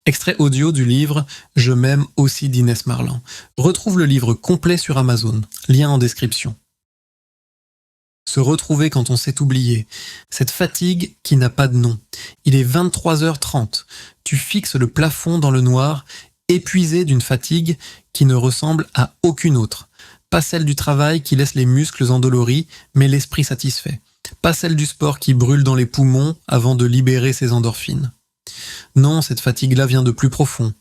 Extrait audio du livre Je m'aime aussi d'Inès Marlan. Retrouve le livre complet sur Amazon. Lien en description. Se retrouver quand on s'est oublié. Cette fatigue qui n'a pas de nom. Il est 23h30. Tu fixes le plafond dans le noir, épuisé d'une fatigue qui ne ressemble à aucune autre. Pas celle du travail qui laisse les muscles endoloris, mais l'esprit satisfait. Pas celle du sport qui brûle dans les poumons avant de libérer ses endorphines. Non, cette fatigue-là vient de plus profond.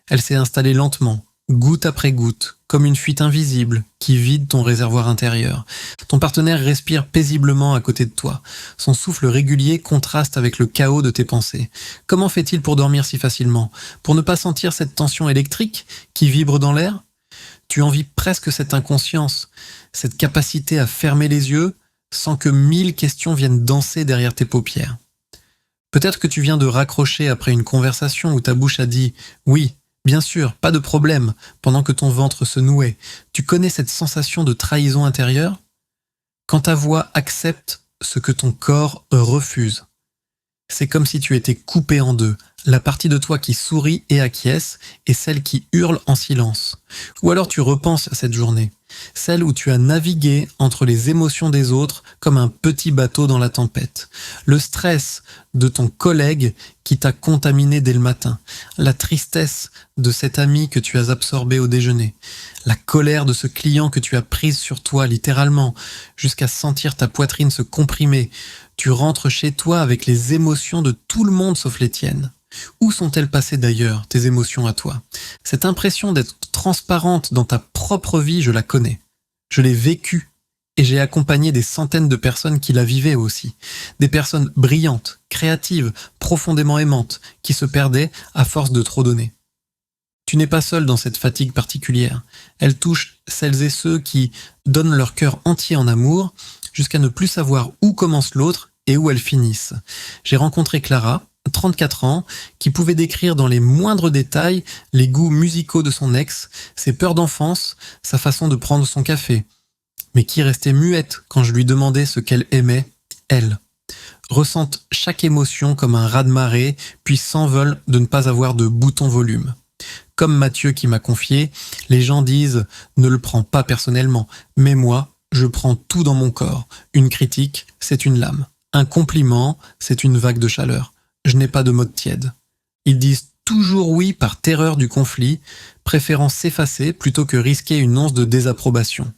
Elle s'est installée lentement, goutte après goutte, comme une fuite invisible qui vide ton réservoir intérieur. Ton partenaire respire paisiblement à côté de toi. Son souffle régulier contraste avec le chaos de tes pensées. Comment fait-il pour dormir si facilement? Pour ne pas sentir cette tension électrique qui vibre dans l'air? Tu envies presque cette inconscience, cette capacité à fermer les yeux sans que 1000 questions viennent danser derrière tes paupières. Peut-être que tu viens de raccrocher après une conversation où ta bouche a dit « oui ». Bien sûr, pas de problème, pendant que ton ventre se nouait. Tu connais cette sensation de trahison intérieure? Quand ta voix accepte ce que ton corps refuse. C'est comme si tu étais coupé en deux, la partie de toi qui sourit et acquiesce et celle qui hurle en silence. Ou alors tu repenses à cette journée, celle où tu as navigué entre les émotions des autres comme un petit bateau dans la tempête. Le stress de ton collègue qui t'a contaminé dès le matin. La tristesse de cet ami que tu as absorbé au déjeuner. La colère de ce client que tu as prise sur toi littéralement jusqu'à sentir ta poitrine se comprimer. Tu rentres chez toi avec les émotions de tout le monde sauf les tiennes. Où sont-elles passées d'ailleurs, tes émotions à toi? Cette impression d'être transparente dans ta propre vie, je la connais. Je l'ai vécue et j'ai accompagné des centaines de personnes qui la vivaient aussi. Des personnes brillantes, créatives, profondément aimantes, qui se perdaient à force de trop donner. Tu n'es pas seul dans cette fatigue particulière. Elle touche celles et ceux qui donnent leur cœur entier en amour jusqu'à ne plus savoir où commence l'autre et où elles finissent. J'ai rencontré Clara, 34 ans, qui pouvait décrire dans les moindres détails les goûts musicaux de son ex, ses peurs d'enfance, sa façon de prendre son café, mais qui restait muette quand je lui demandais ce qu'elle aimait, elle. Ressentent chaque émotion comme un raz-de-marée, puis s'envolent de ne pas avoir de bouton volume. Comme Mathieu qui m'a confié, les gens disent « ne le prends pas personnellement », mais moi, je prends tout dans mon corps. Une critique, c'est une lame. Un compliment, c'est une vague de chaleur. Je n'ai pas de mode tiède. Ils disent toujours oui par terreur du conflit, préférant s'effacer plutôt que risquer une once de désapprobation.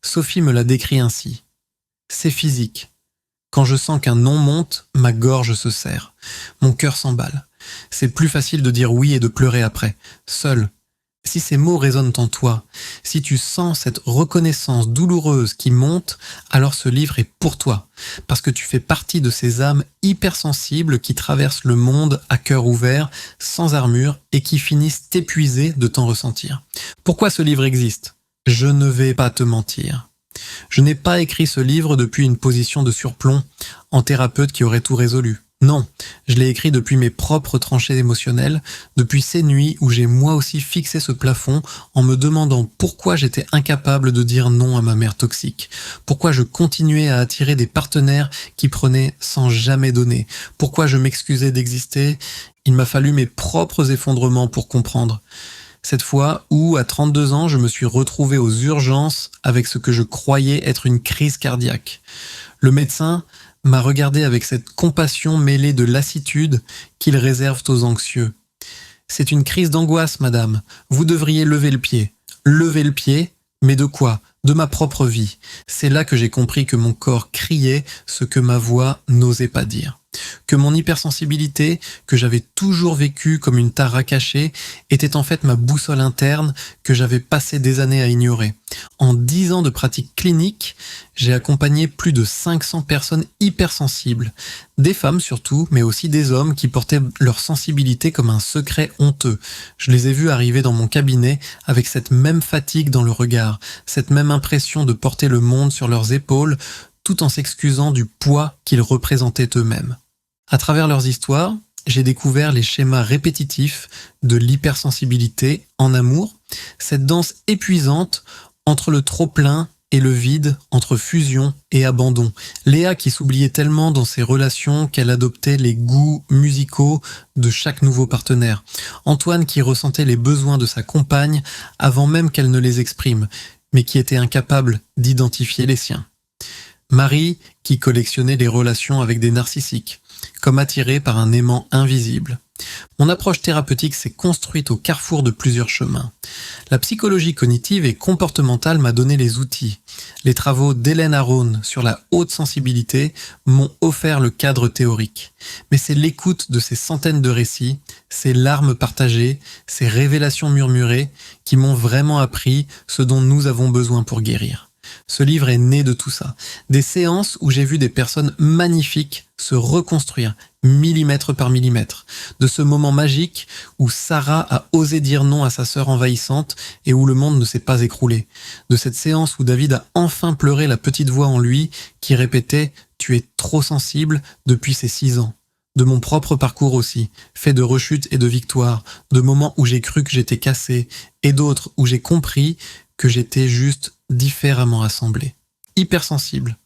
Sophie me l'a décrit ainsi. C'est physique. Quand je sens qu'un non monte, ma gorge se serre. Mon cœur s'emballe. C'est plus facile de dire oui et de pleurer après, seul. Si ces mots résonnent en toi, si tu sens cette reconnaissance douloureuse qui monte, alors ce livre est pour toi, parce que tu fais partie de ces âmes hypersensibles qui traversent le monde à cœur ouvert, sans armure, et qui finissent épuisées de t'en ressentir. Pourquoi ce livre existe? Je ne vais pas te mentir. Je n'ai pas écrit ce livre depuis une position de surplomb, en thérapeute qui aurait tout résolu. Non, je l'ai écrit depuis mes propres tranchées émotionnelles, depuis ces nuits où j'ai moi aussi fixé ce plafond en me demandant pourquoi j'étais incapable de dire non à ma mère toxique, pourquoi je continuais à attirer des partenaires qui prenaient sans jamais donner, pourquoi je m'excusais d'exister. Il m'a fallu mes propres effondrements pour comprendre. Cette fois où, à 32 ans, je me suis retrouvé aux urgences avec ce que je croyais être une crise cardiaque. Le médecin m'a regardé avec cette compassion mêlée de lassitude qu'ils réservent aux anxieux. C'est une crise d'angoisse, madame. Vous devriez lever le pied. Lever le pied, mais de quoi? De ma propre vie. C'est là que j'ai compris que mon corps criait ce que ma voix n'osait pas dire. Que mon hypersensibilité, que j'avais toujours vécue comme une tare à cacher, était en fait ma boussole interne que j'avais passé des années à ignorer. En 10 ans de pratique clinique, j'ai accompagné plus de 500 personnes hypersensibles. Des femmes surtout, mais aussi des hommes qui portaient leur sensibilité comme un secret honteux. Je les ai vus arriver dans mon cabinet avec cette même fatigue dans le regard, cette même impression de porter le monde sur leurs épaules, tout en s'excusant du poids qu'ils représentaient eux-mêmes. À travers leurs histoires, j'ai découvert les schémas répétitifs de l'hypersensibilité en amour, cette danse épuisante entre le trop-plein et le vide entre fusion et abandon. Léa qui s'oubliait tellement dans ses relations qu'elle adoptait les goûts musicaux de chaque nouveau partenaire. Antoine qui ressentait les besoins de sa compagne avant même qu'elle ne les exprime, mais qui était incapable d'identifier les siens. Marie qui collectionnait les relations avec des narcissiques, comme attirée par un aimant invisible. Mon approche thérapeutique s'est construite au carrefour de plusieurs chemins. La psychologie cognitive et comportementale m'a donné les outils. Les travaux d'Hélène Aron sur la haute sensibilité m'ont offert le cadre théorique. Mais c'est l'écoute de ces centaines de récits, ces larmes partagées, ces révélations murmurées qui m'ont vraiment appris ce dont nous avons besoin pour guérir. Ce livre est né de tout ça. Des séances où j'ai vu des personnes magnifiques se reconstruire millimètre par millimètre. De ce moment magique où Sarah a osé dire non à sa sœur envahissante et où le monde ne s'est pas écroulé. De cette séance où David a enfin pleuré la petite voix en lui qui répétait « Tu es trop sensible » depuis ses 6 ans. De mon propre parcours aussi, fait de rechutes et de victoires, de moments où j'ai cru que j'étais cassé et d'autres où j'ai compris que j'étais juste différemment assemblé. Hypersensible.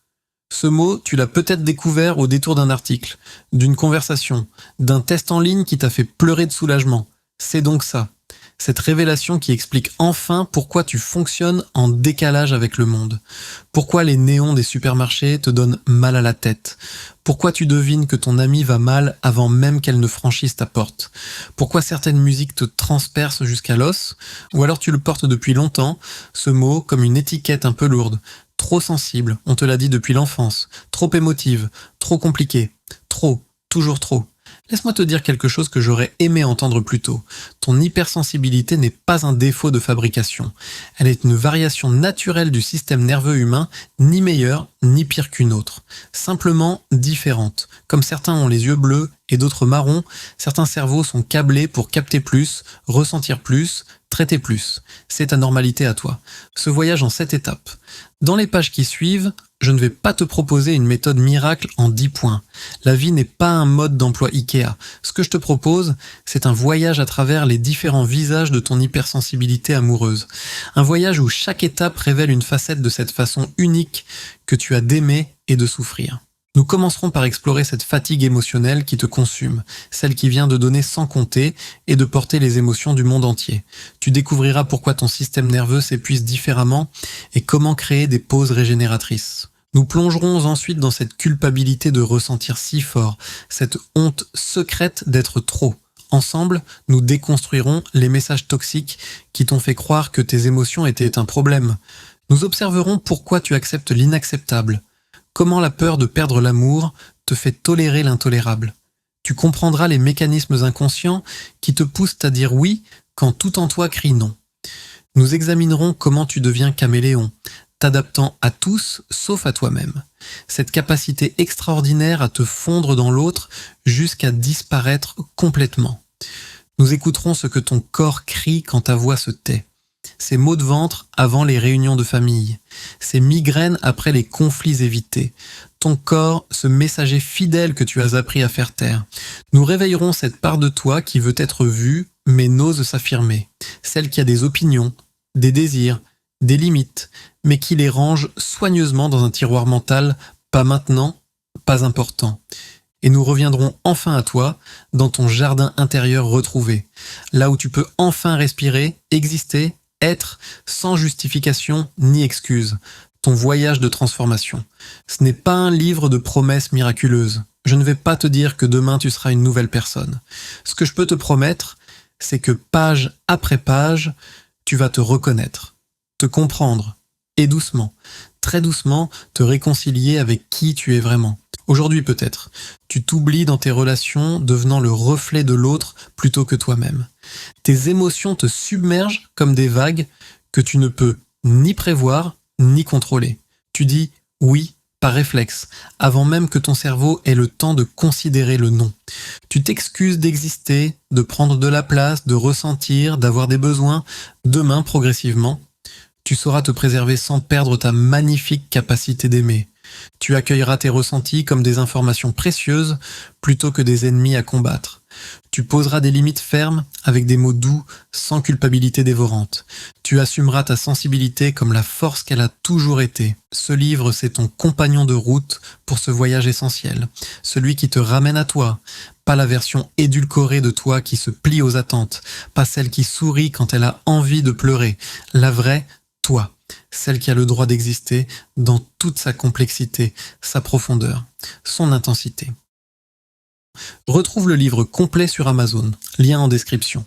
Ce mot, tu l'as peut-être découvert au détour d'un article, d'une conversation, d'un test en ligne qui t'a fait pleurer de soulagement. C'est donc ça. Cette révélation qui explique enfin pourquoi tu fonctionnes en décalage avec le monde. Pourquoi les néons des supermarchés te donnent mal à la tête. Pourquoi tu devines que ton amie va mal avant même qu'elle ne franchisse ta porte. Pourquoi certaines musiques te transpercent jusqu'à l'os. Ou alors tu le portes depuis longtemps, ce mot comme une étiquette un peu lourde. Trop sensible, on te l'a dit depuis l'enfance. Trop émotive, trop compliqué. Trop, toujours trop. Laisse-moi te dire quelque chose que j'aurais aimé entendre plus tôt. Ton hypersensibilité n'est pas un défaut de fabrication. Elle est une variation naturelle du système nerveux humain, ni meilleure, ni pire qu'une autre. Simplement différente. Comme certains ont les yeux bleus et d'autres marrons, certains cerveaux sont câblés pour capter plus, ressentir plus, traiter plus. C'est ta normalité à toi. Ce voyage en 7 étapes. Dans les pages qui suivent, je ne vais pas te proposer une méthode miracle en 10 points. La vie n'est pas un mode d'emploi Ikea. Ce que je te propose, c'est un voyage à travers les différents visages de ton hypersensibilité amoureuse. Un voyage où chaque étape révèle une facette de cette façon unique que tu as d'aimer et de souffrir. Nous commencerons par explorer cette fatigue émotionnelle qui te consume, celle qui vient de donner sans compter et de porter les émotions du monde entier. Tu découvriras pourquoi ton système nerveux s'épuise différemment et comment créer des pauses régénératrices. Nous plongerons ensuite dans cette culpabilité de ressentir si fort, cette honte secrète d'être trop. Ensemble, nous déconstruirons les messages toxiques qui t'ont fait croire que tes émotions étaient un problème. Nous observerons pourquoi tu acceptes l'inacceptable. Comment la peur de perdre l'amour te fait tolérer l'intolérable. Tu comprendras les mécanismes inconscients qui te poussent à dire oui quand tout en toi crie non. Nous examinerons comment tu deviens caméléon, t'adaptant à tous sauf à toi-même. Cette capacité extraordinaire à te fondre dans l'autre jusqu'à disparaître complètement. Nous écouterons ce que ton corps crie quand ta voix se tait. Ces maux de ventre avant les réunions de famille, ces migraines après les conflits évités, ton corps, ce messager fidèle que tu as appris à faire taire. Nous réveillerons cette part de toi qui veut être vue mais n'ose s'affirmer, celle qui a des opinions, des désirs, des limites, mais qui les range soigneusement dans un tiroir mental, pas maintenant, pas important. Et nous reviendrons enfin à toi, dans ton jardin intérieur retrouvé, là où tu peux enfin respirer, exister, être sans justification ni excuse, ton voyage de transformation. Ce n'est pas un livre de promesses miraculeuses. Je ne vais pas te dire que demain tu seras une nouvelle personne. Ce que je peux te promettre, c'est que page après page, tu vas te reconnaître, te comprendre, et doucement, très doucement, te réconcilier avec qui tu es vraiment. Aujourd'hui peut-être, tu t'oublies dans tes relations, devenant le reflet de l'autre plutôt que toi-même. Tes émotions te submergent comme des vagues que tu ne peux ni prévoir ni contrôler. Tu dis oui par réflexe, avant même que ton cerveau ait le temps de considérer le non. Tu t'excuses d'exister, de prendre de la place, de ressentir, d'avoir des besoins. Demain, progressivement, tu sauras te préserver sans perdre ta magnifique capacité d'aimer. Tu accueilleras tes ressentis comme des informations précieuses plutôt que des ennemis à combattre. Tu poseras des limites fermes avec des mots doux, sans culpabilité dévorante. Tu assumeras ta sensibilité comme la force qu'elle a toujours été. Ce livre, c'est ton compagnon de route pour ce voyage essentiel. Celui qui te ramène à toi. Pas la version édulcorée de toi qui se plie aux attentes. Pas celle qui sourit quand elle a envie de pleurer. La vraie, toi. Celle qui a le droit d'exister dans toute sa complexité, sa profondeur, son intensité. Retrouve le livre complet sur Amazon, lien en description.